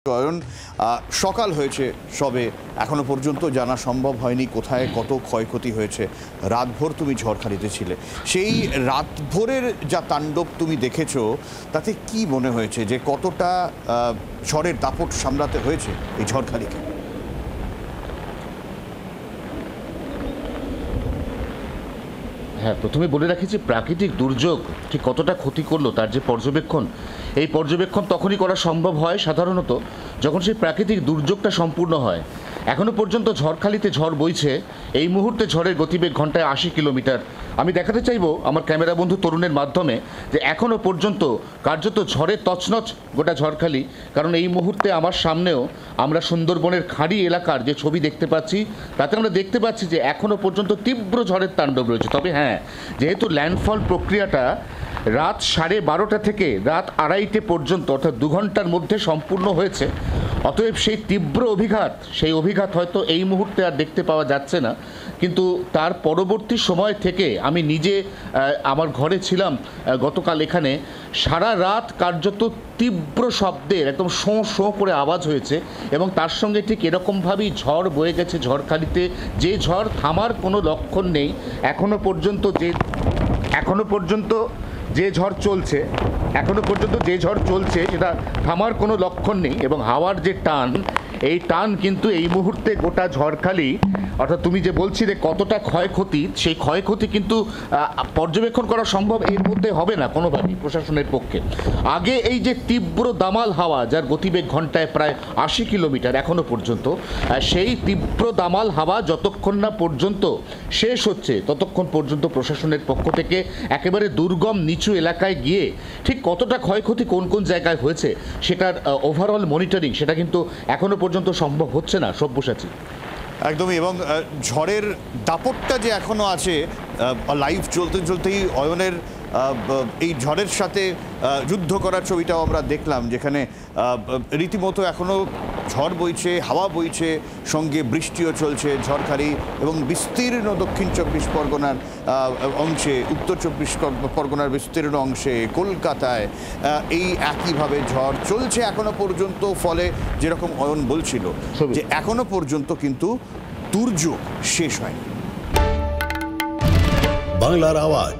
কারণ সকাল হয়েছে সবে, এখনো পর্যন্ত জানা সম্ভব হয়নি কোথায় কত ক্ষয়ক্ষতি হয়েছে। রাতভর তুমি ঝড়খালিতে ছিলে, সেই রাতভরের যা তাণ্ডব তুমি দেখেছো তাতে কি মনে হয়েছে যে কতটা ঝড়ের দাপট সামলাতে হয়েছে এই ঝড়খালিকে? হ্যাঁ, প্রথমে বলে রাখি যে প্রাকৃতিক দুর্যোগ ঠিক কতটা ক্ষতি করলো তার যে পর্যবেক্ষণ, এই পর্যবেক্ষণ তখনই করা সম্ভব হয় সাধারণত যখন সেই প্রাকৃতিক দুর্যোগটা সম্পূর্ণ হয়। এখনও পর্যন্ত ঝড়খালিতে ঝড় বইছে, এই মুহূর্তে ঝড়ের গতিবেগ ঘন্টায় 80 কিলোমিটার। আমি দেখাতে চাইবো আমার ক্যামেরা বন্ধু তরুণের মাধ্যমে যে এখনও পর্যন্ত কার্যত ঝড়ের তছনছ গোটা ঝড়খালি। কারণ এই মুহূর্তে আমার সামনেও আমরা সুন্দরবনের খাঁড়ি এলাকার যে ছবি দেখতে পাচ্ছি, তাতে আমরা দেখতে পাচ্ছি যে এখনও পর্যন্ত তীব্র ঝড়ের তাণ্ডব রয়েছে। তবে হ্যাঁ, যেহেতু ল্যান্ডফল প্রক্রিয়াটা রাত 12:30 থেকে রাত 2:30 পর্যন্ত অর্থাৎ 2 ঘন্টার মধ্যে সম্পূর্ণ হয়েছে, অতএব সেই তীব্র অভিঘাত, সেই অভিঘাত হয়তো এই মুহূর্তে আর দেখতে পাওয়া যাচ্ছে না। কিন্তু তার পরবর্তী সময় থেকে আমি নিজে আমার ঘরে ছিলাম গতকাল, এখানে সারা রাত কার্যত তীব্র শব্দের একদম শোঁ শোঁ করে আওয়াজ হয়েছে এবং তার সঙ্গে ঠিক এরকমভাবেই ঝড় বয়ে গেছে ঝড়খালিতে, যে ঝড় থামার কোনো লক্ষণ নেই। এখনো পর্যন্ত যে ঝড় চলছে সেটা থামার কোনো লক্ষণ নেই এবং হাওয়ার যে টান, এই টান কিন্তু এই মুহূর্তে গোটা ঝড়খালি, অর্থাৎ তুমি যে বলছিলে কতটা ক্ষয়ক্ষতি, সেই ক্ষয়ক্ষতি কিন্তু পর্যবেক্ষণ করা সম্ভব এর মধ্যে হবে না কোনোভাবেই প্রশাসনের পক্ষে। আগে এই যে তীব্র দামাল হাওয়া, যার গতিবেগ ঘন্টায় প্রায় 80 কিলোমিটার এখনো পর্যন্ত, সেই তীব্র দামাল হাওয়া যতক্ষণ না পর্যন্ত শেষ হচ্ছে ততক্ষণ পর্যন্ত প্রশাসনের পক্ষ থেকে একেবারে দুর্গম নিচু এলাকায় গিয়ে ঠিক কতটা ক্ষয়ক্ষতি কোন কোন জায়গায় হয়েছে সেটার ওভারঅল মনিটরিং, সেটা কিন্তু এখনো পর্যন্ত সম্ভব হচ্ছে না সব্যসাচী। একদমই, এবং ঝড়ের দাপটটা যে এখনো আছে, লাইভ চলতেই অয়নের এই ঝড়ের সাথে যুদ্ধ করার ছবিটাও আমরা দেখলাম, যেখানে রীতিমতো এখনও ঝড় বইছে, হাওয়া বইছে, সঙ্গে বৃষ্টিও চলছে ঝড়খালি এবং বিস্তীর্ণ দক্ষিণ 24 পরগনার অংশে, উত্তর 24 পরগনার বিস্তীর্ণ অংশে, কলকাতায় এই একইভাবে ঝড় চলছে এখনো পর্যন্ত। ফলে যেরকম অয়ন বলছিল যে এখনো পর্যন্ত কিন্তু দুর্যোগ শেষ হয়নি। বাংলার আওয়াজ,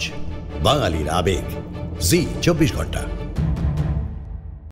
বাঙালির আবেগ, জি 24 ঘন্টা।